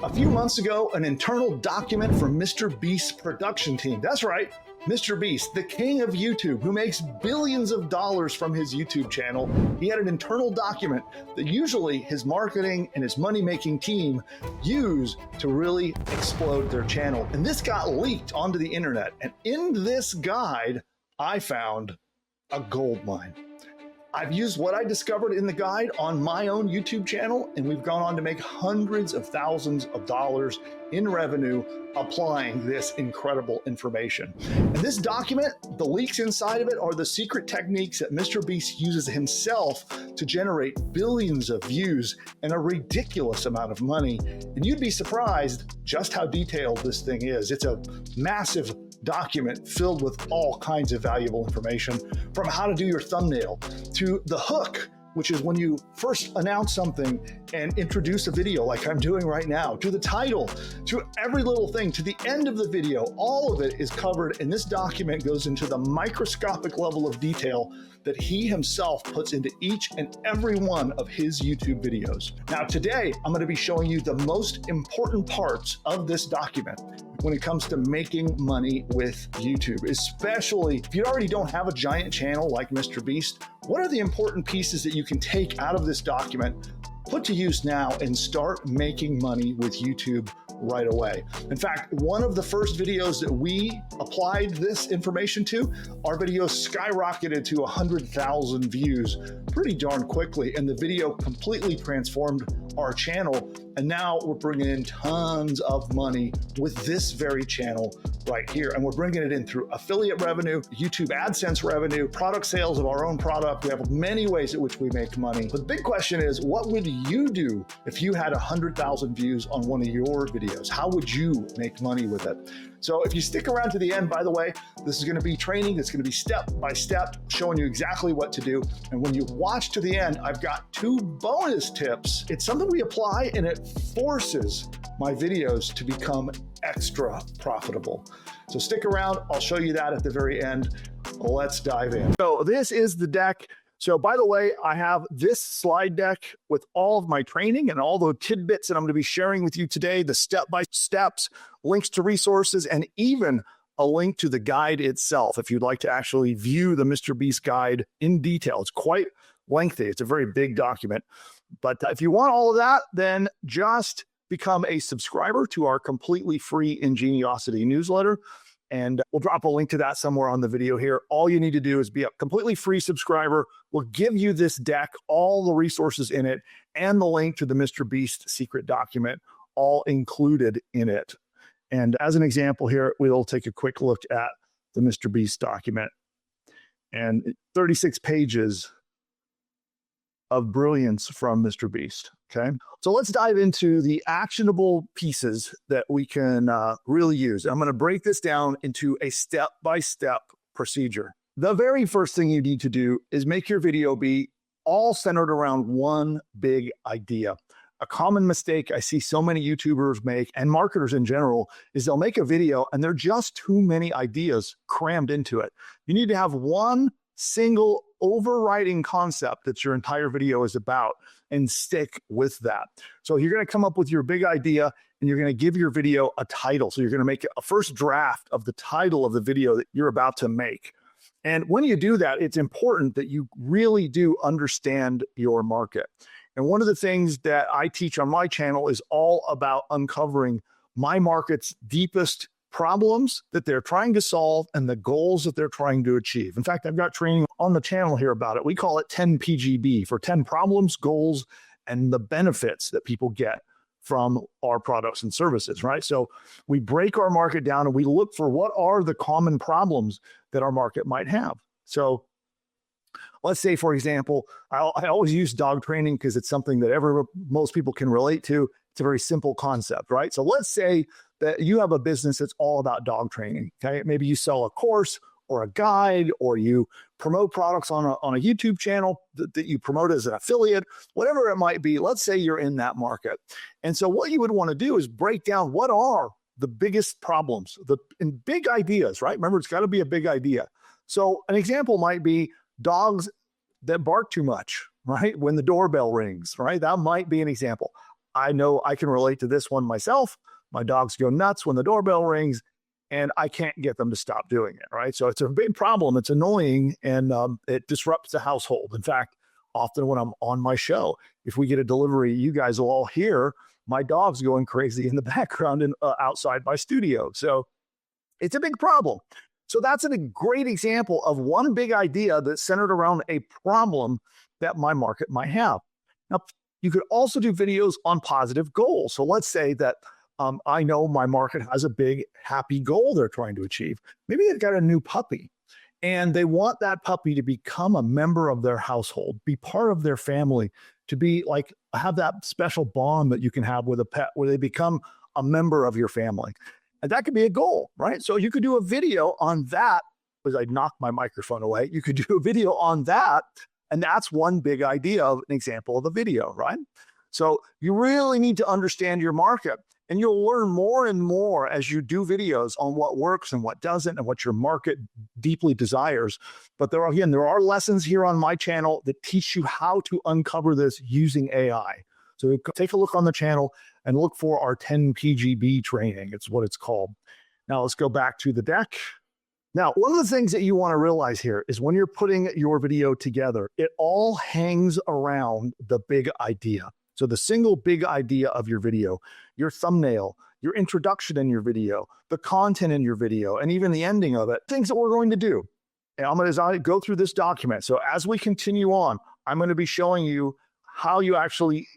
A few months ago, an internal document from MrBeast's production team. That's right, MrBeast, the king of YouTube, who makes billions of dollars from his YouTube channel. He had an internal document that usually his marketing and his money-making team use to really explode their channel. And this got leaked onto the internet. And in this guide, I found a gold mine. I've used what I discovered in the guide on my own YouTube channel, and we've gone on to make hundreds of thousands of dollars in revenue applying this incredible information. And this document, the leaks inside of it are the secret techniques that MrBeast uses himself to generate billions of views and a ridiculous amount of money. And you'd be surprised just how detailed this thing is. It's a massive document filled with all kinds of valuable information, from how to do your thumbnail to the hook, which is when you first announce something and introduce a video like I'm doing right now, to the title, to every little thing, to the end of the video. All of it is covered, and this document goes into the microscopic level of detail that he himself puts into each and every one of his YouTube videos. Now today, I'm going to be showing you the most important parts of this document when it comes to making money with YouTube, especially if you already don't have a giant channel like MrBeast. What are the important pieces that you can take out of this document, put to use now, and start making money with YouTube right away? In fact, one of the first videos that we applied this information to, our video skyrocketed to 100,000 views pretty darn quickly, and the video completely transformed our channel. And now we're bringing in tons of money with this very channel right here. And we're bringing it in through affiliate revenue, YouTube AdSense revenue, product sales of our own product. We have many ways at which we make money. But the big question is, what would you do if you had 100,000 views on one of your videos? How would you make money with it? So if you stick around to the end, by the way, this is going to be training. It's going to be step by step, showing you exactly what to do. And when you watch to the end, I've got 2 bonus tips. It's something we apply, and it forces my videos to become extra profitable. So stick around. I'll show you that at the very end. Let's dive in. So this is the deck. So by the way, I have this slide deck with all of my training and all the tidbits that I'm going to be sharing with you today, the step-by-steps, links to resources, and even a link to the guide itself if you'd like to actually view the MrBeast guide in detail. It's quite lengthy. It's a very big document. But if you want all of that, then just become a subscriber to our completely free Ingeniosity newsletter. And we'll drop a link to that somewhere on the video here. All you need to do is be a completely free subscriber. We'll give you this deck, all the resources in it, and the link to the MrBeast secret document, all included in it. And as an example here, we'll take a quick look at the MrBeast document. And 36 pages of brilliance from MrBeast. Okay, so let's dive into the actionable pieces that we can really use. I'm going to break this down into a step-by-step procedure. The very first thing you need to do is make your video be all centered around one big idea. A common mistake I see so many YouTubers make, and marketers in general, is they'll make a video and there are just too many ideas crammed into it. You need to have one single overriding concept that your entire video is about, and stick with that. So you're going to come up with your big idea, and you're going to give your video a title. So you're going to make a first draft of the title of the video that you're about to make. And when you do that, it's important that you really do understand your market. And one of the things that I teach on my channel is all about uncovering my market's deepest problems that they're trying to solve and the goals that they're trying to achieve. In fact, I've got training on the channel here about it. We call it 10 PGB, for 10 problems, goals, and the benefits that people get from our products and services, right? So we break our market down and we look for what are the common problems that our market might have. So let's say, for example, I always use dog training because it's something that most people can relate to. It's a very simple concept, right? So let's say that you have a business that's all about dog training, okay? Maybe you sell a course or a guide, or you promote products on a YouTube channel that you promote as an affiliate, whatever it might be. Let's say you're in that market. And so what you would want to do is break down what are the biggest problems, in big ideas, right? Remember, it's got to be a big idea. So an example might be dogs that bark too much, right? When the doorbell rings, right? That might be an example. I know I can relate to this one myself. My dogs go nuts when the doorbell rings, and I can't get them to stop doing it, right? So it's a big problem. It's annoying, and it disrupts the household. In fact, often when I'm on my show, if we get a delivery, you guys will all hear my dogs going crazy in the background and outside my studio. So it's a big problem. So that's a great example of one big idea that's centered around a problem that my market might have. Now, you could also do videos on positive goals. So let's say that I know my market has a big, happy goal they're trying to achieve. Maybe they've got a new puppy and they want that puppy to become a member of their household, be part of their family, to be like, have that special bond that you can have with a pet where they become a member of your family. And that could be a goal, right? So you could do a video on that. As I knocked my microphone away, you could do a video on that. And that's one big idea of an example of a video, right? So you really need to understand your market, and you'll learn more and more as you do videos on what works and what doesn't and what your market deeply desires. But there are lessons here on my channel that teach you how to uncover this using AI. So take a look on the channel and look for our 10 PGB training. It's what it's called. Now let's go back to the deck. Now, one of the things that you want to realize here is when you're putting your video together, it all hangs around the big idea. So the single big idea of your video, your thumbnail, your introduction in your video, the content in your video, and even the ending of it, things that we're going to do. And as I go through this document, so as we continue on, I'm going to be showing you how you actually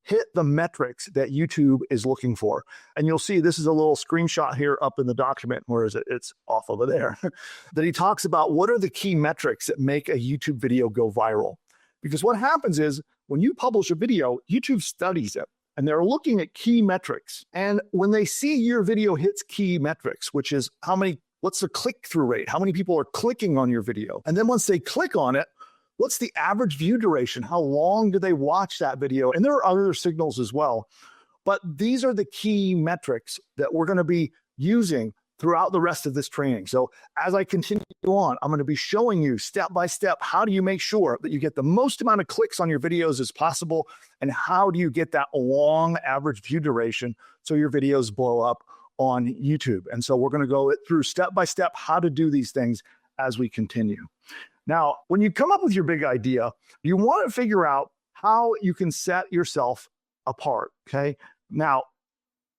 hit the metrics that YouTube is looking for. And you'll see this is a little screenshot here up in the document. Where is it? It's off over there. That he talks about what are the key metrics that make a YouTube video go viral. Because what happens is when you publish a video, YouTube studies it and they're looking at key metrics. And when they see your video hits key metrics, which is what's the click-through rate? How many people are clicking on your video? And then once they click on it, what's the average view duration? How long do they watch that video? And there are other signals as well. But these are the key metrics that we're going to be using throughout the rest of this training. So as I continue on, I'm going to be showing you step by step, how do you make sure that you get the most amount of clicks on your videos as possible? And how do you get that long average view duration so your videos blow up on YouTube? And so we're going to go through step by step how to do these things as we continue. Now, when you come up with your big idea, you want to figure out how you can set yourself apart, okay? Now,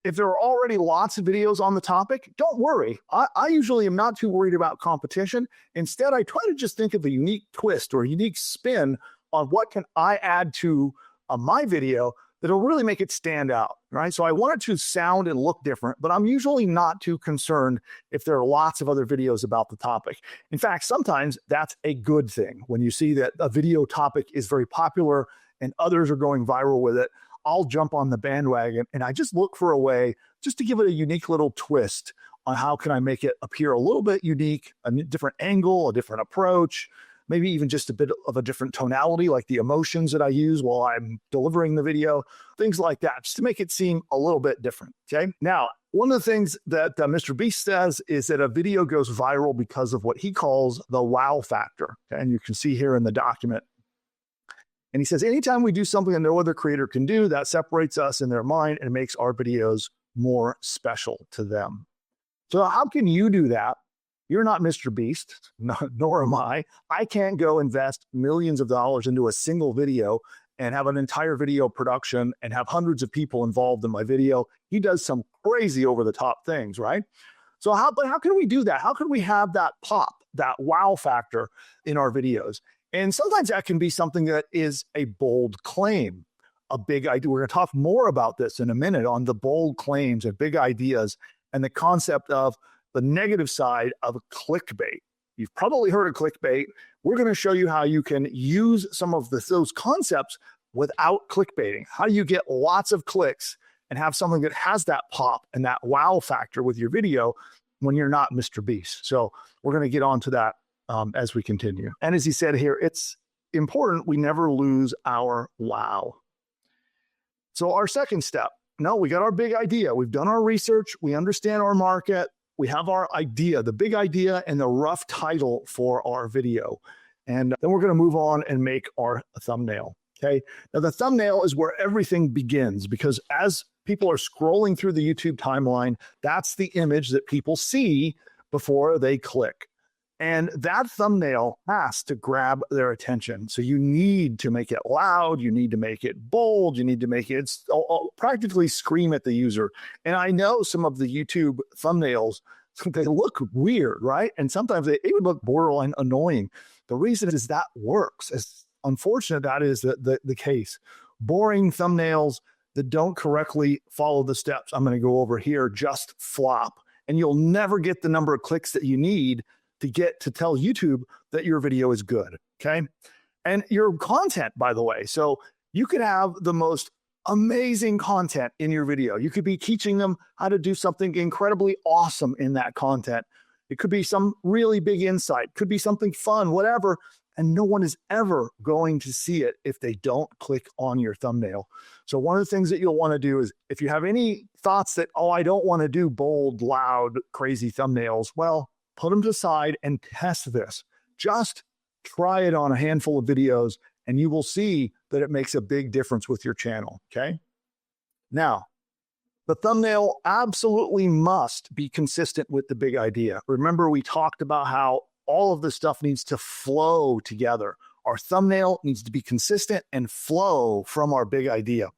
if there are already lots of videos on the topic, don't worry. I usually am not too worried about competition. Instead, I try to just think of a unique twist or a unique spin on what can I add to my video that'll really make it stand out, right? So I want it to sound and look different, but I'm usually not too concerned if there are lots of other videos about the topic. In fact, sometimes that's a good thing. When you see that a video topic is very popular and others are going viral with it, I'll jump on the bandwagon and I just look for a way just to give it a unique little twist on how can I make it appear a little bit unique, a different angle, a different approach, maybe even just a bit of a different tonality, like the emotions that I use while I'm delivering the video, things like that, just to make it seem a little bit different, okay? Now, one of the things that MrBeast says is that a video goes viral because of what he calls the wow factor, okay? And you can see here in the document. And he says, anytime we do something that no other creator can do, that separates us in their mind and makes our videos more special to them. So how can you do that? You're not MrBeast, nor am I. I can't go invest millions of dollars into a single video and have an entire video production and have hundreds of people involved in my video. He does some crazy over the top things, right? So how can we do that? How can we have that pop, that wow factor in our videos? And sometimes that can be something that is a bold claim, a big idea. We're going to talk more about this in a minute on the bold claims and big ideas and the concept of the negative side of clickbait. You've probably heard of clickbait. We're going to show you how you can use some of those concepts without clickbaiting. How do you get lots of clicks and have something that has that pop and that wow factor with your video when you're not MrBeast? So we're going to get on to that as we continue. And as he said here, it's important we never lose our wow. So our second step, we got our big idea. We've done our research. We understand our market. We have our idea, the big idea and the rough title for our video. And then we're going to move on and make our thumbnail. Okay. Now the thumbnail is where everything begins, because as people are scrolling through the YouTube timeline, that's the image that people see before they click. And that thumbnail has to grab their attention. So you need to make it loud. You need to make it bold. You need to make it practically scream at the user. And I know some of the YouTube thumbnails, they look weird, right? And sometimes they even look borderline annoying. The reason is that works. As unfortunate that is the case. Boring thumbnails that don't correctly follow the steps I'm going to go over here just flop. And you'll never get the number of clicks that you need to get to tell YouTube that your video is good, okay? And your content, by the way. So you could have the most amazing content in your video. You could be teaching them how to do something incredibly awesome in that content. It could be some really big insight, could be something fun, whatever, and no one is ever going to see it if they don't click on your thumbnail. So one of the things that you'll want to do is, if you have any thoughts that, oh, I don't want to do bold, loud, crazy thumbnails, well, put them to the side and test this. Just try it on a handful of videos and you will see that it makes a big difference with your channel, okay? Now, the thumbnail absolutely must be consistent with the big idea. Remember, we talked about how all of this stuff needs to flow together. Our thumbnail needs to be consistent and flow from our big idea.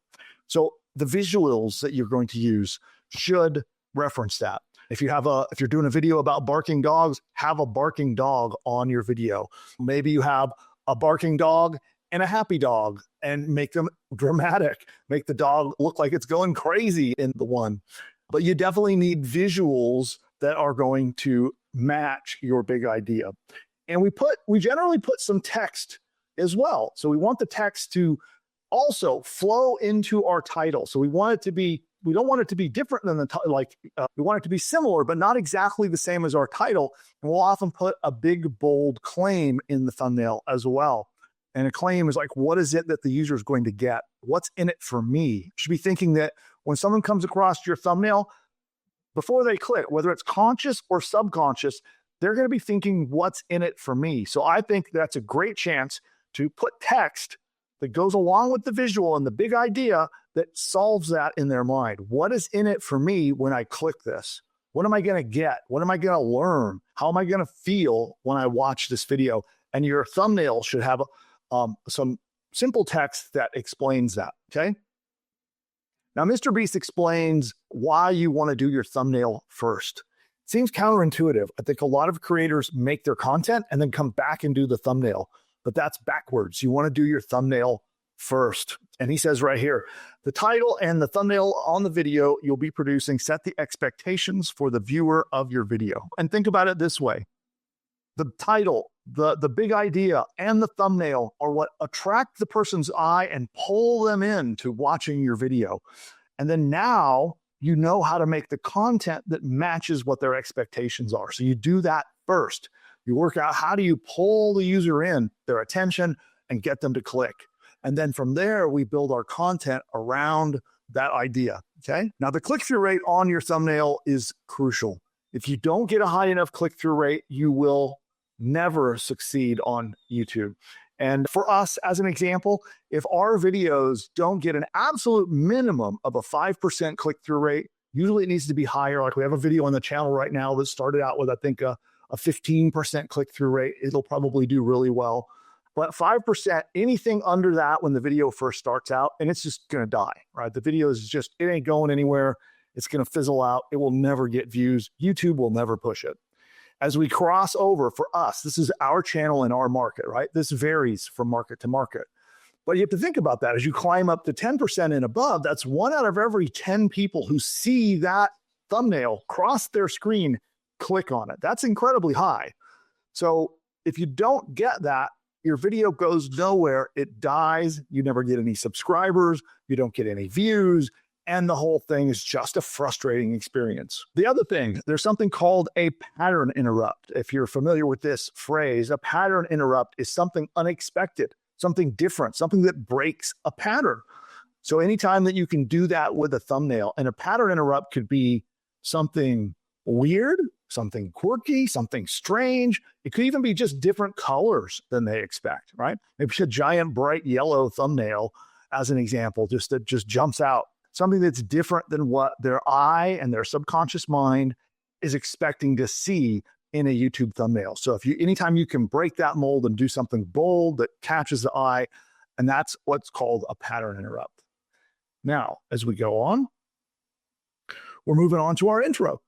So the visuals that you're going to use should reference that. If you're doing a video about barking dogs, have a barking dog on your video. Maybe you have a barking dog and a happy dog and make them dramatic. Make the dog look like it's going crazy in the one. But you definitely need visuals that are going to match your big idea. And we generally put some text as well. So we want the text to also flow into our title. So we don't want it to be different than the title. We want it to be similar, but not exactly the same as our title. And we'll often put a big, bold claim in the thumbnail as well. And a claim is like, what is it that the user is going to get? What's in it for me? You should be thinking that when someone comes across your thumbnail, before they click, whether it's conscious or subconscious, they're going to be thinking, what's in it for me? So I think that's a great chance to put text that goes along with the visual and the big idea that solves that in their mind. What is in it for me when I click this? What am I going to get? What am I going to learn? How am I going to feel when I watch this video? And your thumbnail should have some simple text that explains that, okay? Now, MrBeast explains why you want to do your thumbnail first. It seems counterintuitive. I think a lot of creators make their content and then come back and do the thumbnail, but that's backwards. You want to do your thumbnail first. And he says right here, the title and the thumbnail on the video you'll be producing set the expectations for the viewer of your video. And think about it this way. The title, the big idea, and the thumbnail are what attract the person's eye and pull them into watching your video. And then now you know how to make the content that matches what their expectations are. So you do that first. You work out how do you pull the user in, their attention, and get them to click. And then from there, we build our content around that idea, okay? Now, the click-through rate on your thumbnail is crucial. If you don't get a high enough click-through rate, you will never succeed on YouTube. And for us, as an example, if our videos don't get an absolute minimum of a 5% click-through rate, usually it needs to be higher. Like we have a video on the channel right now that started out with, I think, a 15% click-through rate. It'll probably do really well. But 5%, anything under that when the video first starts out, and it's just going to die, right? The video is just, it ain't going anywhere. It's going to fizzle out. It will never get views. YouTube will never push it. As we cross over, for us, this is our channel and our market, right? This varies from market to market. But you have to think about that. As you climb up to 10% and above, that's 1 out of every 10 people who see that thumbnail cross their screen, click on it. That's incredibly high. So if you don't get that, your video goes nowhere. It dies. You never get any subscribers. You don't get any views. And the whole thing is just a frustrating experience. The other thing, there's something called a pattern interrupt. If you're familiar with this phrase, a pattern interrupt is something unexpected, something different, something that breaks a pattern. So anytime that you can do that with a thumbnail, and a pattern interrupt could be something weird, something quirky, something strange. It could even be just different colors than they expect, right? Maybe a giant bright yellow thumbnail as an example, that just jumps out. Something that's different than what their eye and their subconscious mind is expecting to see in a YouTube thumbnail. So anytime you can break that mold and do something bold that catches the eye, and that's what's called a pattern interrupt. Now, as we go on, we're moving on to our intro.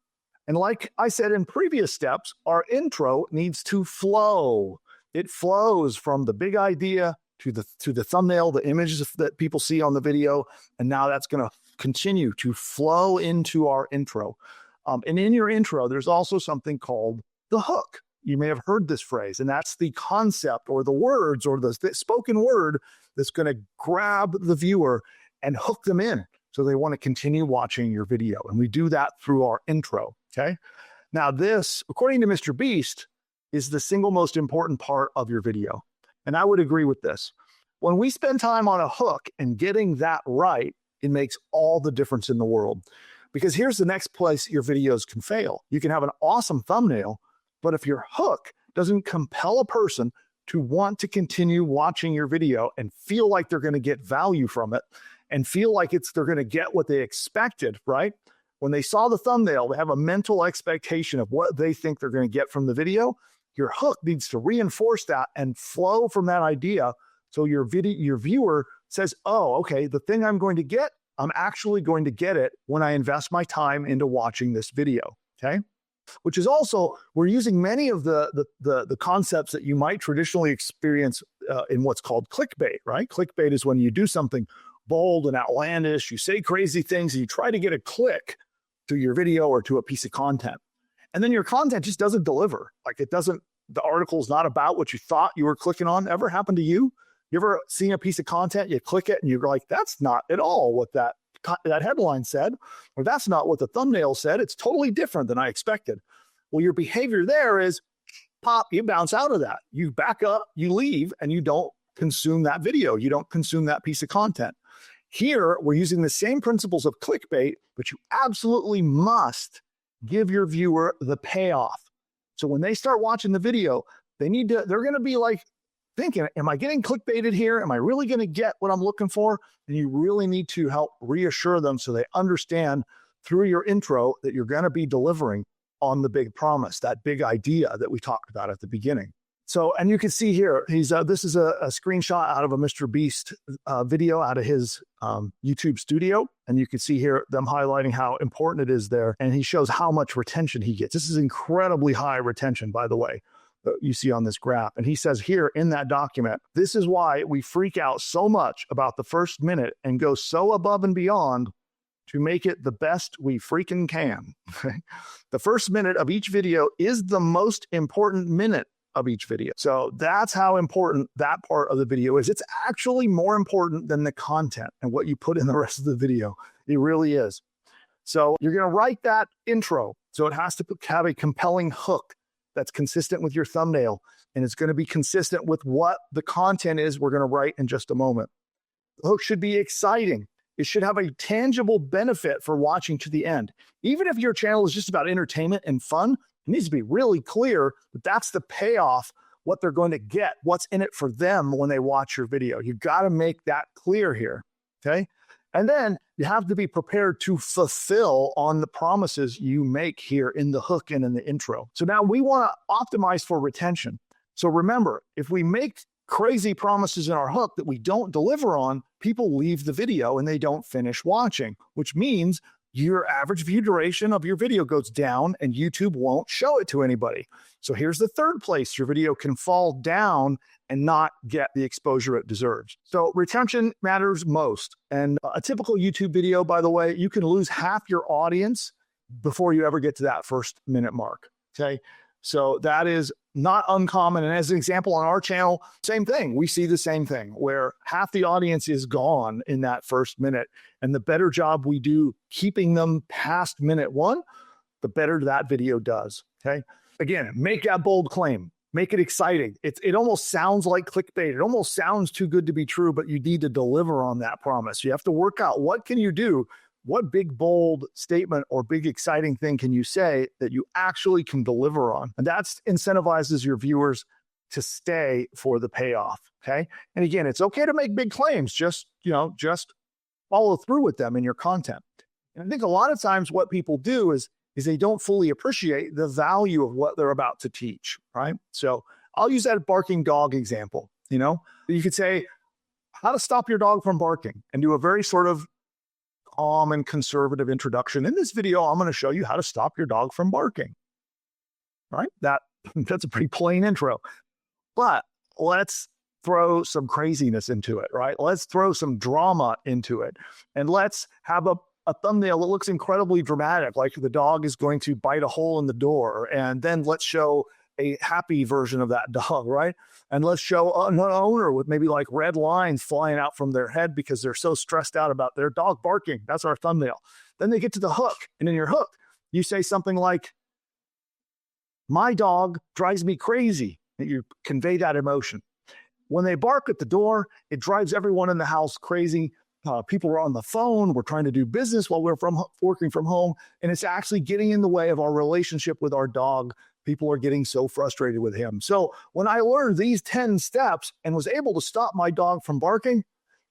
And like I said in previous steps, our intro needs to flow. It flows from the big idea to the thumbnail, the images that people see on the video. And now that's going to continue to flow into our intro. And in your intro, there's also something called the hook. You may have heard this phrase, and that's the concept or the words or the spoken word that's going to grab the viewer and hook them in so they want to continue watching your video. And we do that through our intro, okay? Now this, according to MrBeast, is the single most important part of your video. And I would agree with this. When we spend time on a hook and getting that right, it makes all the difference in the world. Because here's the next place your videos can fail. You can have an awesome thumbnail, but if your hook doesn't compel a person to want to continue watching your video and feel like they're going to get value from it and feel like they're going to get what they expected, right? When they saw the thumbnail, they have a mental expectation of what they think they're going to get from the video. Your hook needs to reinforce that and flow from that idea. So your viewer says, oh, okay, the thing I'm going to get, I'm actually going to get it when I invest my time into watching this video, okay? Which is also, we're using many of the concepts that you might traditionally experience in what's called clickbait, right? Clickbait is when you do something bold and outlandish, you say crazy things, and you try to get a click to your video or to a piece of content. And then your content just doesn't deliver. The article is not about what you thought you were clicking on. Ever happened to you? You ever seen a piece of content, you click it, and you're like, that's not at all what that headline said, or that's not what the thumbnail said. It's totally different than I expected. Well, your behavior there is pop, you bounce out of that. You back up, you leave, and you don't consume that video. You don't consume that piece of content. Here, we're using the same principles of clickbait, but you absolutely must give your viewer the payoff. So when they start watching the video, they're going to be like thinking, am I getting clickbaited here? Am I really going to get what I'm looking for? And you really need to help reassure them so they understand through your intro that you're going to be delivering on the big promise, that big idea that we talked about at the beginning. So, and you can see here, this is a screenshot out of a MrBeast video out of his YouTube studio. And you can see here them highlighting how important it is there. And he shows how much retention he gets. This is incredibly high retention, by the way, you see on this graph. And he says here in that document, this is why we freak out so much about the first minute and go so above and beyond to make it the best we freaking can. The first minute of each video is the most important minute of each video. So that's how important that part of the video is. It's actually more important than the content and what you put in the rest of the video. It really is. So you're going to write that intro. So it has to have a compelling hook that's consistent with your thumbnail. And it's going to be consistent with what the content is we're going to write in just a moment. The hook should be exciting. It should have a tangible benefit for watching to the end. Even if your channel is just about entertainment and fun, it needs to be really clear that that's the payoff, what they're going to get, what's in it for them when they watch your video. You got to make that clear here, okay? And then you have to be prepared to fulfill on the promises you make here in the hook and in the intro. So now we want to optimize for retention. So remember, if we make crazy promises in our hook that we don't deliver on, people leave the video and they don't finish watching, which means your average view duration of your video goes down and YouTube won't show it to anybody. So here's the third place your video can fall down and not get the exposure it deserves. So retention matters most. And a typical YouTube video, by the way, you can lose half your audience before you ever get to that first minute mark, okay? So that is not uncommon. And as an example on our channel, same thing. We see the same thing where half the audience is gone in that first minute. And the better job we do keeping them past minute one, the better that video does, okay? Again, make that bold claim. Make it exciting. It almost sounds like clickbait. It almost sounds too good to be true, but you need to deliver on that promise. You have to work out what can you do What big, bold statement or big, exciting thing can you say that you actually can deliver on? And that incentivizes your viewers to stay for the payoff. Okay. And again, it's okay to make big claims. Just follow through with them in your content. And I think a lot of times what people do is they don't fully appreciate the value of what they're about to teach, right? So I'll use that barking dog example. You could say how to stop your dog from barking and do a very sort of calm and conservative introduction. In this video, I'm going to show you how to stop your dog from barking, right? That's a pretty plain intro, but let's throw some craziness into it, right? Let's throw some drama into it, and let's have a thumbnail that looks incredibly dramatic, like the dog is going to bite a hole in the door, and then let's show a happy version of that dog, right? And let's show an owner with maybe like red lines flying out from their head because they're so stressed out about their dog barking. That's our thumbnail. Then they get to the hook, and in your hook, you say something like, "My dog drives me crazy." And you convey that emotion. When they bark at the door, it drives everyone in the house crazy. People are on the phone. We're trying to do business while we're working from home, and it's actually getting in the way of our relationship with our dog. People are getting so frustrated with him. So when I learned these 10 steps and was able to stop my dog from barking,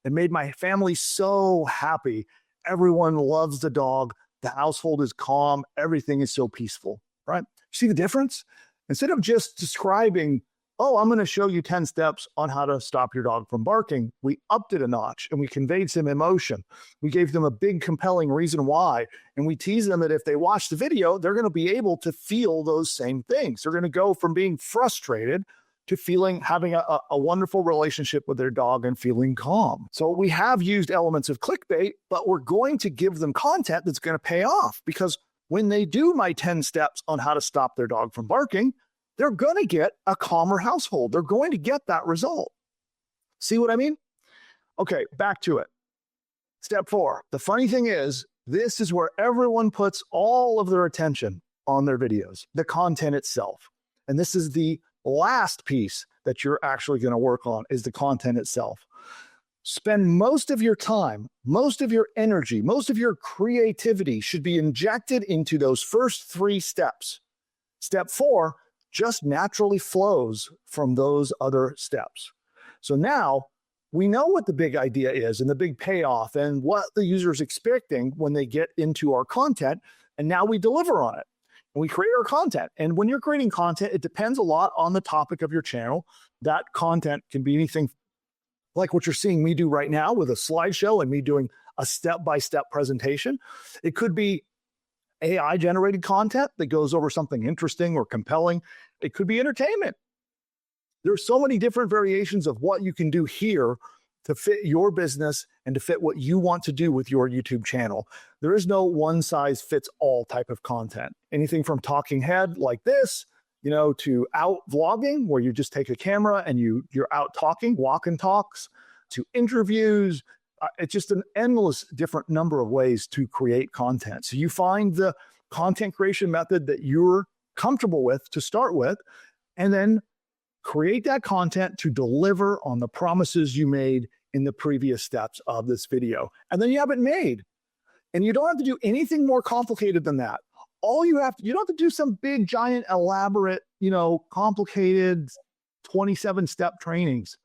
it made my family so happy. Everyone loves the dog. The household is calm. Everything is so peaceful, right? See the difference? Instead of just describing, "Oh, I'm going to show you 10 steps on how to stop your dog from barking," we upped it a notch and we conveyed some emotion. We gave them a big, compelling reason why. And we teased them that if they watch the video, they're going to be able to feel those same things. They're going to go from being frustrated to having a wonderful relationship with their dog and feeling calm. So we have used elements of clickbait, but we're going to give them content that's going to pay off, because when they do my 10 steps on how to stop their dog from barking, they're going to get a calmer household. They're going to get that result. See what I mean? Okay, back to it. Step 4. The funny thing is, this is where everyone puts all of their attention on their videos, the content itself. And this is the last piece that you're actually going to work on, is the content itself. Spend most of your time, most of your energy, most of your creativity should be injected into those first 3 steps. Step 4 just naturally flows from those other steps. So now we know what the big idea is and the big payoff and what the user is expecting when they get into our content. And now we deliver on it. And we create our content. And when you're creating content, it depends a lot on the topic of your channel. That content can be anything like what you're seeing me do right now with a slideshow and me doing a step-by-step presentation. It could be AI-generated content that goes over something interesting or compelling. It could be entertainment. There's so many different variations of what you can do here to fit your business and to fit what you want to do with your YouTube channel. There is no one-size-fits-all type of content. Anything from talking head like this, to out vlogging, where you just take a camera and you're out talking, walk and talks, to interviews. It's just an endless different number of ways to create content. So you find the content creation method that you're comfortable with to start with, and then create that content to deliver on the promises you made in the previous steps of this video. And then you have it made. And you don't have to do anything more complicated than that. You don't have to do some big, giant, elaborate, complicated 27-step trainings.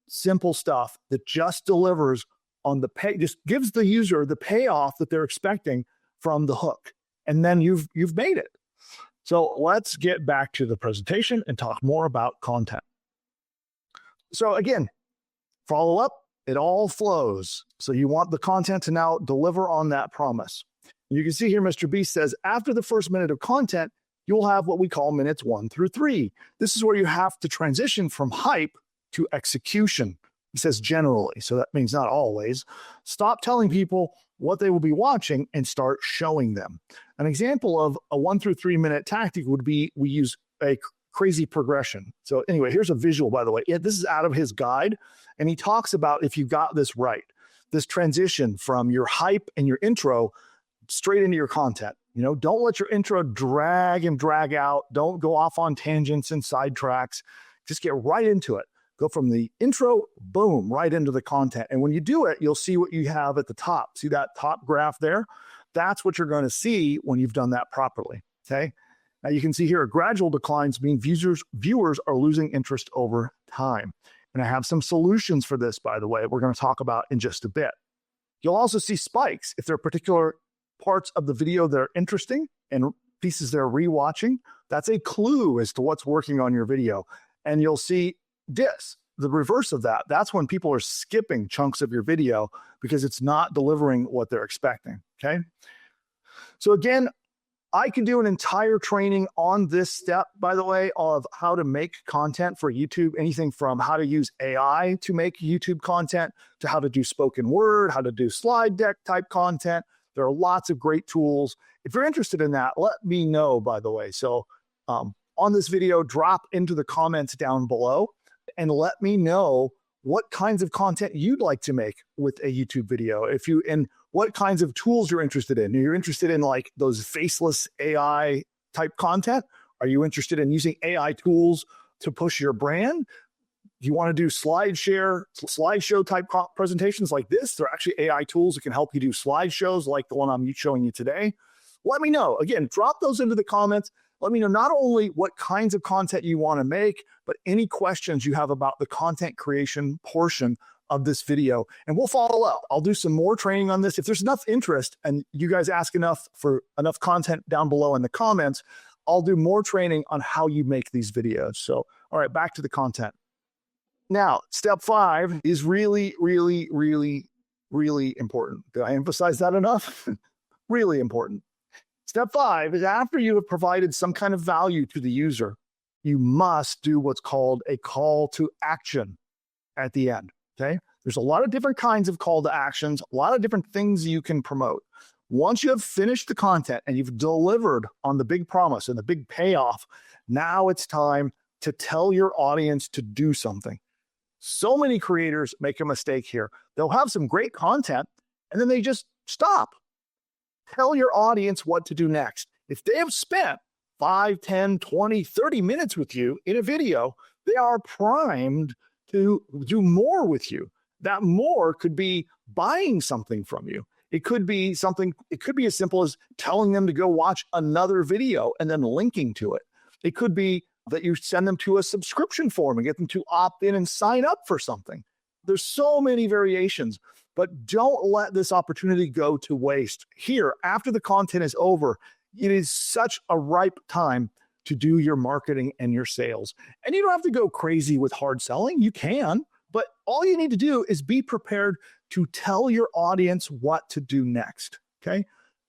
Simple stuff that just delivers on just gives the user the payoff that they're expecting from the hook. And then you've made it. So let's get back to the presentation and talk more about content. So again, follow up, it all flows. So you want the content to now deliver on that promise. You can see here, MrBeast says, after the first minute of content, you'll have what we call minutes 1 through 3. This is where you have to transition from hype to execution. He says generally, so that means not always. Stop telling people what they will be watching and start showing them. An example of a 1 through 3 minute tactic would be, we use a crazy progression. So anyway, here's a visual, by the way. This is out of his guide, and he talks about, if you got this right, this transition from your hype and your intro straight into your content. Don't let your intro drag out. Don't go off on tangents and sidetracks. Just get right into it. Go from the intro, boom, right into the content. And when you do it, you'll see what you have at the top. See that top graph there? That's what you're going to see when you've done that properly, okay? Now you can see here, gradual declines mean viewers are losing interest over time. And I have some solutions for this, by the way, we're going to talk about in just a bit. You'll also see spikes if there are particular parts of the video that are interesting and pieces they're rewatching. That's a clue as to what's working on your video. And you'll see this, the reverse of that. That's when people are skipping chunks of your video because it's not delivering what they're expecting, okay? So again, I can do an entire training on this step, by the way, of how to make content for YouTube, anything from how to use AI to make YouTube content to how to do spoken word, how to do slide deck type content. There are lots of great tools. If you're interested in that, let me know, by the way. So on this video, drop into the comments down below and let me know what kinds of content you'd like to make with a YouTube video. And what kinds of tools you're interested in. You're interested in like those faceless AI type content? Are you interested in using AI tools to push your brand? Do you want to do slideshow type presentations like this? There are actually AI tools that can help you do slideshows like the one I'm showing you today. Let me know. Again, drop those into the comments. Let me know not only what kinds of content you want to make, but any questions you have about the content creation portion of this video, and we'll follow up. I'll do some more training on this. If there's enough interest and you guys ask enough for enough content down below in the comments, I'll do more training on how you make these videos. So, all right, back to the content. Now, step 5 is really, really, really, really important. Did I emphasize that enough? Really important. Step 5 is after you have provided some kind of value to the user, you must do what's called a call to action at the end. Okay. There's a lot of different kinds of call to actions, a lot of different things you can promote. Once you have finished the content and you've delivered on the big promise and the big payoff, now it's time to tell your audience to do something. So many creators make a mistake here. They'll have some great content and then they just stop. Tell your audience what to do next. If they have spent 5, 10, 20, 30 minutes with you in a video, they are primed to do more with you. That more could be buying something from you. It could be as simple as telling them to go watch another video and then linking to it. It could be that you send them to a subscription form and get them to opt in and sign up for something. There's so many variations, but don't let this opportunity go to waste. Here, after the content is over, it is such a ripe time to do your marketing and your sales. And you don't have to go crazy with hard selling. You can, but all you need to do is be prepared to tell your audience what to do next, okay?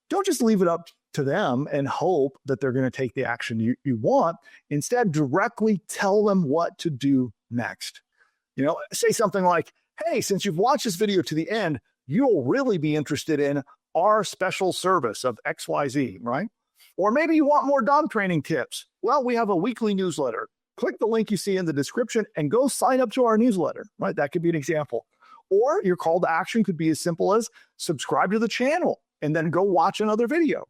Don't just leave it up to them and hope that they're going to take the action you want. Instead, directly tell them what to do next. Say something like, hey, since you've watched this video to the end, you'll really be interested in our special service of XYZ, right? Or maybe you want more dog training tips. Well, we have a weekly newsletter. Click the link you see in the description and go sign up to our newsletter, right? That could be an example. Or your call to action could be as simple as subscribe to the channel and then go watch another video.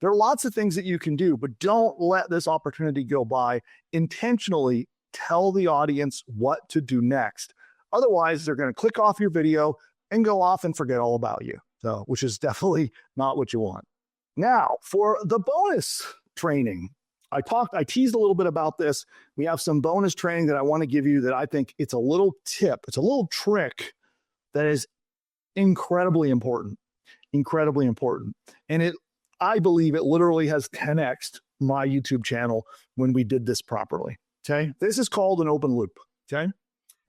There are lots of things that you can do, but don't let this opportunity go by. Intentionally tell the audience what to do next. Otherwise, they're going to click off your video and go off and forget all about you. So, which is definitely not what you want. Now, for the bonus training, I teased a little bit about this. We have some bonus training that I want to give you that I think it's a little tip. It's a little trick that is incredibly important, And I believe it literally has 10x'd my YouTube channel when we did this properly, okay? This is called an open loop, okay?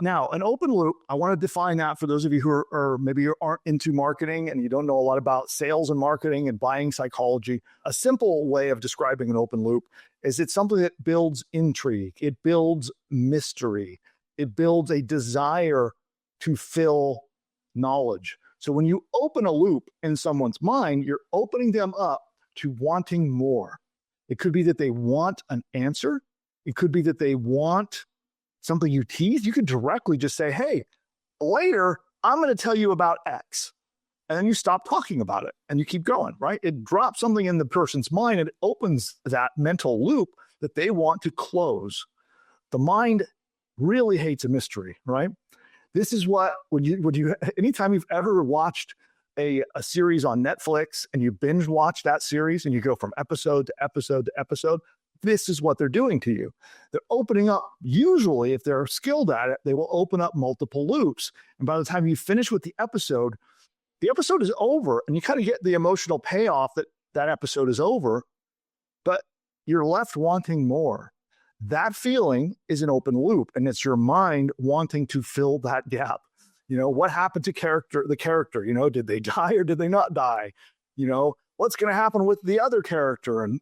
Now, an open loop, I want to define that for those of you who are maybe aren't into marketing and you don't know a lot about sales and marketing and buying psychology. A simple way of describing an open loop is it's something that builds intrigue. It builds mystery. It builds a desire to fill knowledge. So when you open a loop in someone's mind, you're opening them up to wanting more. It could be that they want an answer. It could be that they want something you tease. You could directly just say, hey, later, I'm going to tell you about X. And then you stop talking about it and you keep going, right? It drops something in the person's mind and it opens that mental loop that they want to close. The mind really hates a mystery, right? This is what, anytime you've ever watched a series on Netflix and you binge watch that series and you go from episode to episode to episode, this is what they're doing to you. They're opening up, usually if they're skilled at it, they will open up multiple loops. And by the time you finish with the episode is over and you kind of get the emotional payoff that episode is over, but you're left wanting more. That feeling is an open loop, and it's your mind wanting to fill that gap. What happened to the character? Did they die or did they not die? What's going to happen with the other character? And,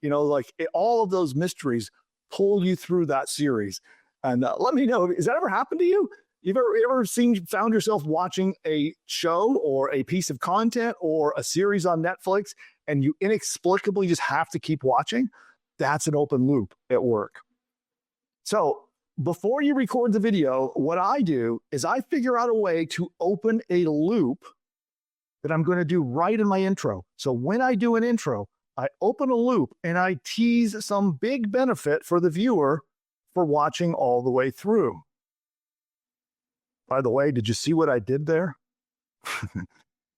all of those mysteries pull you through that series. And let me know, has that ever happened to you? You've ever found yourself watching a show or a piece of content or a series on Netflix and you inexplicably just have to keep watching? That's an open loop at work. So before you record the video, what I do is I figure out a way to open a loop that I'm going to do right in my intro. So when I do an intro, I open a loop and I tease some big benefit for the viewer for watching all the way through. By the way, did you see what I did there?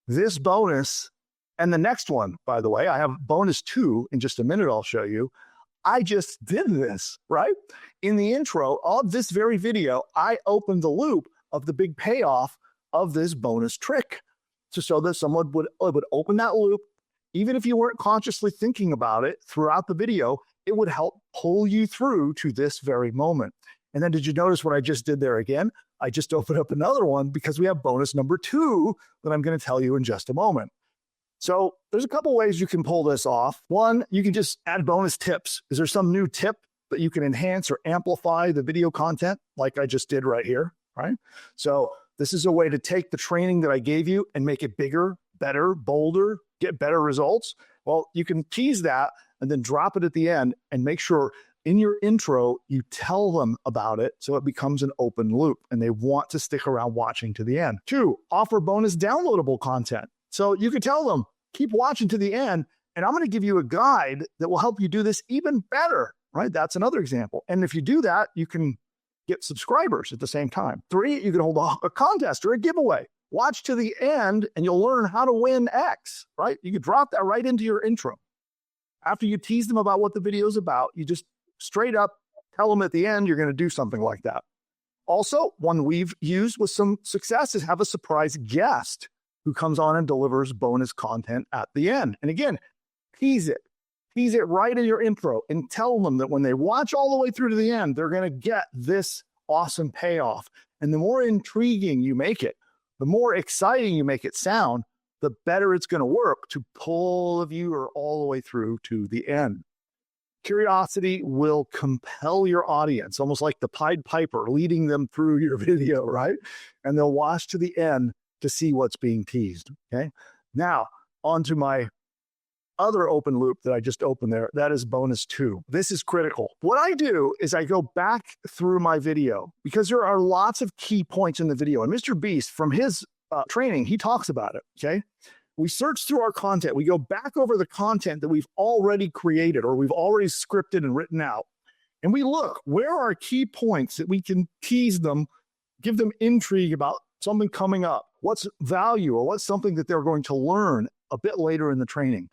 This bonus and the next one, by the way, I have bonus 2 in just a minute. I'll show you. I just did this, right? In the intro of this very video, I opened the loop of the big payoff of this bonus trick. So that someone would open that loop, even if you weren't consciously thinking about it throughout the video, it would help pull you through to this very moment. And then did you notice what I just did there again? I just opened up another one because we have bonus number 2 that I'm going to tell you in just a moment. So there's a couple ways you can pull this off. One, you can just add bonus tips. Is there some new tip that you can enhance or amplify the video content like I just did right here, right? So this is a way to take the training that I gave you and make it bigger, better, bolder, get better results. Well, you can tease that and then drop it at the end and make sure in your intro, you tell them about it so it becomes an open loop and they want to stick around watching to the end. 2, offer bonus downloadable content. So you can tell them, keep watching to the end, and I'm going to give you a guide that will help you do this even better, right? That's another example. And if you do that, you can get subscribers at the same time. 3, you can hold a contest or a giveaway. Watch to the end and you'll learn how to win X, right? You can drop that right into your intro. After you tease them about what the video is about, you just straight up tell them at the end you're going to do something like that. Also, one we've used with some success is have a surprise guest who comes on and delivers bonus content at the end. And again, tease it right in your intro and tell them that when they watch all the way through to the end, they're going to get this awesome payoff. And the more intriguing you make it, the more exciting you make it sound, the better it's going to work to pull the viewer all the way through to the end. Curiosity will compel your audience, almost like the Pied Piper leading them through your video, right? And they'll watch to the end to see what's being teased, okay? Now, on to my other open loop that I just opened there. That is bonus 2. This is critical. What I do is I go back through my video because there are lots of key points in the video. And Mr. Beast, from his training, he talks about it, okay? We search through our content. We go back over the content that we've already created or we've already scripted and written out. And we look, where are key points that we can tease them, give them intrigue about something coming up? What's value or what's something that they're going to learn a bit later in the training?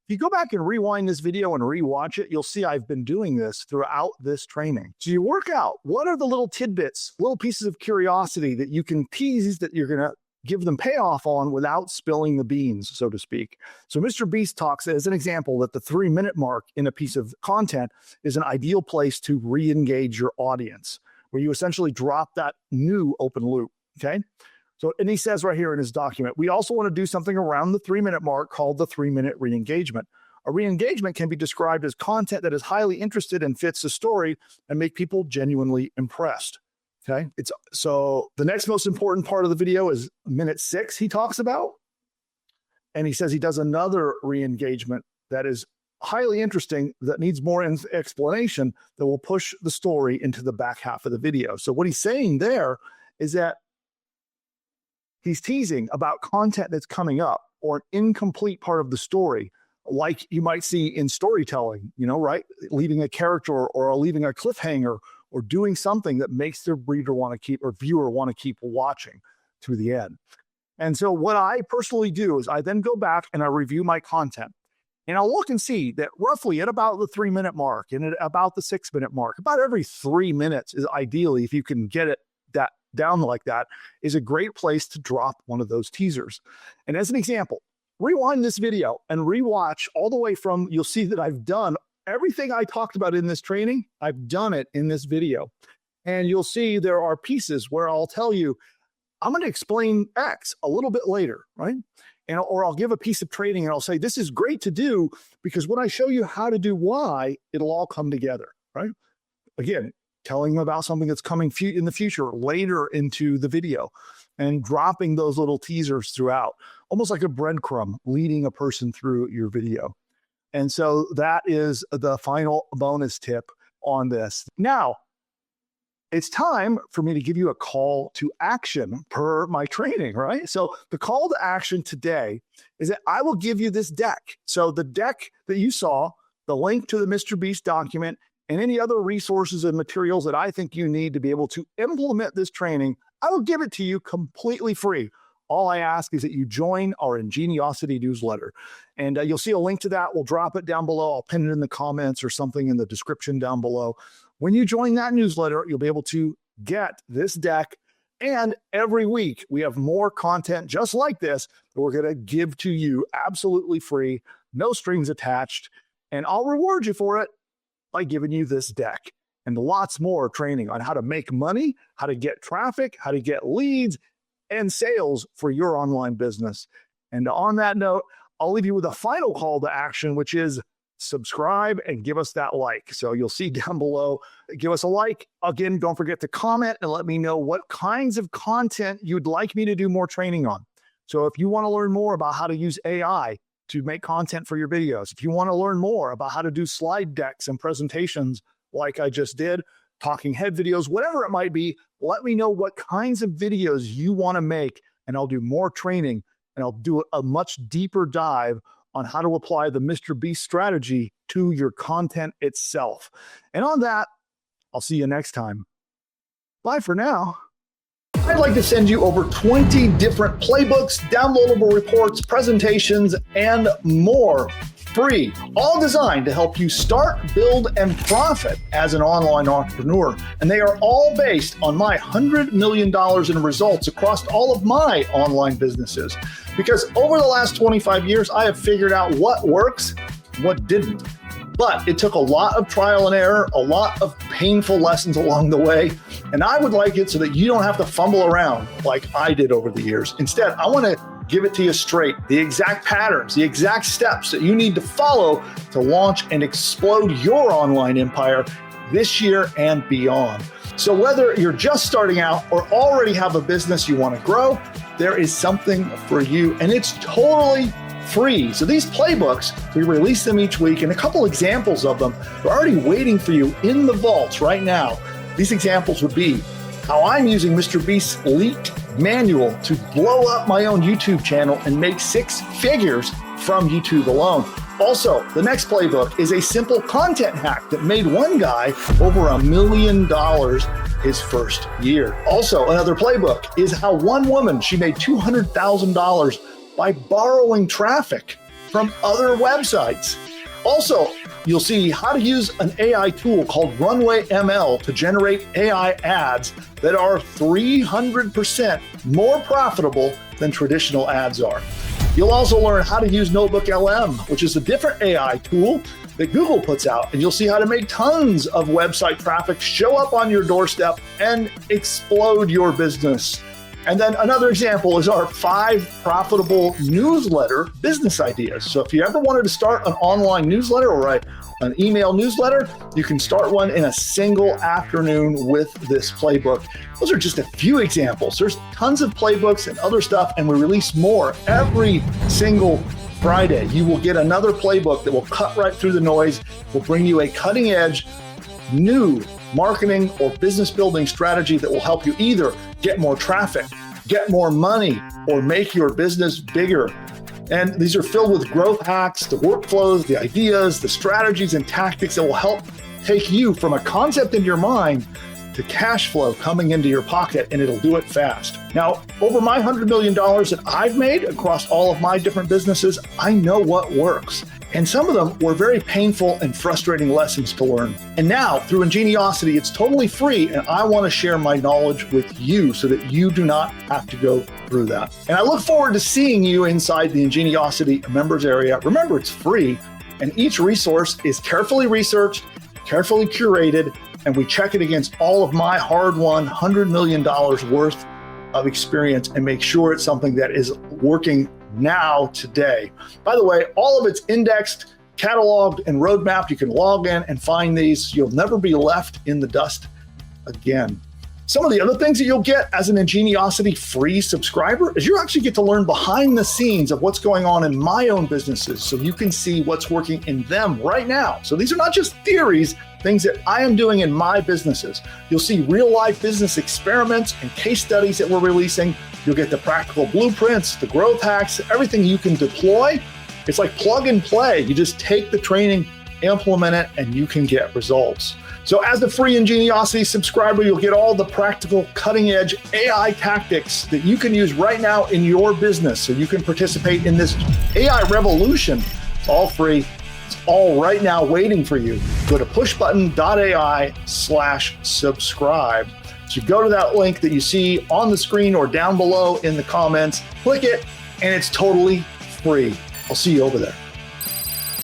If you go back and rewind this video and rewatch it, you'll see I've been doing this throughout this training. So you work out, what are the little tidbits, little pieces of curiosity that you can tease that you're going to give them payoff on without spilling the beans, so to speak. So Mr. Beast talks as an example that the 3-minute mark in a piece of content is an ideal place to re-engage your audience, where you essentially drop that new open loop, okay? So, and he says right here in his document, we also want to do something around the 3-minute mark called the 3-minute re-engagement. A re-engagement can be described as content that is highly interested and fits the story and make people genuinely impressed. Okay. So the next most important part of the video is minute 6 he talks about. And he says he does another re-engagement that is highly interesting, that needs more explanation, that will push the story into the back half of the video. So what he's saying there is that he's teasing about content that's coming up or an incomplete part of the story, like you might see in storytelling, right? Leaving a character or leaving a cliffhanger or doing something that makes their reader want to keep or viewer want to keep watching to the end. And so what I personally do is I then go back and I review my content. And I'll look and see that roughly at about the 3-minute mark and at about the 6-minute mark, about every 3 minutes is ideally, if you can get it that down like that, is a great place to drop one of those teasers. And as an example, rewind this video and rewatch all the way from, you'll see that I've done everything I talked about in this training. I've done it in this video. And you'll see there are pieces where I'll tell you, I'm going to explain X a little bit later, right? Or I'll give a piece of training and I'll say, this is great to do because when I show you how to do Y, it'll all come together, right? Again, telling them about something that's coming in the future later into the video and dropping those little teasers throughout, almost like a breadcrumb leading a person through your video. And so that is the final bonus tip on this. Now, it's time for me to give you a call to action per my training, right? So the call to action today is that I will give you this deck. So the deck that you saw, the link to the MrBeast document, and any other resources and materials that I think you need to be able to implement this training, I will give it to you completely free. All I ask is that you join our Ingeniosity newsletter. And you'll see a link to that. We'll drop it down below. I'll pin it in the comments or something in the description down below. When you join that newsletter, you'll be able to get this deck. And every week, we have more content just like this that we're going to give to you absolutely free, no strings attached. And I'll reward you for it by giving you this deck and lots more training on how to make money, how to get traffic, how to get leads and sales for your online business. And on that note, I'll leave you with a final call to action, which is subscribe and give us that like. So you'll see down below, give us a like. Again, don't forget to comment and let me know what kinds of content you'd like me to do more training on. So if you want to learn more about how to use AI to make content for your videos, if you want to learn more about how to do slide decks and presentations like I just did, talking head videos, whatever it might be, let me know what kinds of videos you want to make, and I'll do more training and I'll do a much deeper dive on how to apply the MrBeast strategy to your content itself. And on that, I'll see you next time. Bye for now. I'd like to send you over 20 different playbooks, downloadable reports, presentations, and more free, all designed to help you start, build, and profit as an online entrepreneur. And they are all based on my $100 million in results across all of my online businesses. Because over the last 25 years, I have figured out what works, what didn't. But it took a lot of trial and error, a lot of painful lessons along the way. And I would like it so that you don't have to fumble around like I did over the years. Instead, I want to give it to you straight, the exact patterns, the exact steps that you need to follow to launch and explode your online empire this year and beyond. So whether you're just starting out or already have a business you want to grow, there is something for you, and it's totally free. So these playbooks, we release them each week, and a couple examples of them are already waiting for you in the vaults right now. These examples would be how I'm using MrBeast's leaked manual to blow up my own YouTube channel and make 6 figures from YouTube alone. Also, the next playbook is a simple content hack that made one guy over $1 million his first year. Also, another playbook is how one woman, she made $200,000 by borrowing traffic from other websites. Also, you'll see how to use an AI tool called Runway ML to generate AI ads that are 300% more profitable than traditional ads are. You'll also learn how to use Notebook LM, which is a different AI tool that Google puts out, and you'll see how to make tons of website traffic show up on your doorstep and explode your business. And then another example is our 5 profitable newsletter business ideas. So if you ever wanted to start an online newsletter or an email newsletter, you can start one in a single afternoon with this playbook. Those are just a few examples. There's tons of playbooks and other stuff, and we release more every single Friday. You will get another playbook that will cut right through the noise, will bring you a cutting edge, new marketing or business building strategy that will help you either get more traffic, get more money, or make your business bigger. And these are filled with growth hacks, the workflows, the ideas, the strategies and tactics that will help take you from a concept in your mind to cash flow coming into your pocket, and it'll do it fast. Now, over my $100 million that I've made across all of my different businesses, I know what works. And some of them were very painful and frustrating lessons to learn. And now, through Ingeniosity, it's totally free, and I want to share my knowledge with you so that you do not have to go through that. And I look forward to seeing you inside the Ingeniosity members area. Remember, it's free, and each resource is carefully researched, carefully curated, and we check it against all of my hard-won $100 million worth of experience and make sure it's something that is working now, today. By the way, all of it's indexed, cataloged, and roadmapped. You can log in and find these. You'll never be left in the dust again. Some of the other things that you'll get as an Ingeniosity free subscriber is you actually get to learn behind the scenes of what's going on in my own businesses so you can see what's working in them right now. So these are not just theories, things that I am doing in my businesses. You'll see real life business experiments and case studies that we're releasing. You'll get the practical blueprints, the growth hacks, everything you can deploy. It's like plug and play. You just take the training, implement it, and you can get results. So as a free Ingeniosity subscriber, you'll get all the practical cutting edge AI tactics that you can use right now in your business so you can participate in this AI revolution. It's all free. It's all right now waiting for you. Go to pushbutton.ai/subscribe. So go to that link that you see on the screen or down below in the comments, click it, and it's totally free. I'll see you over there.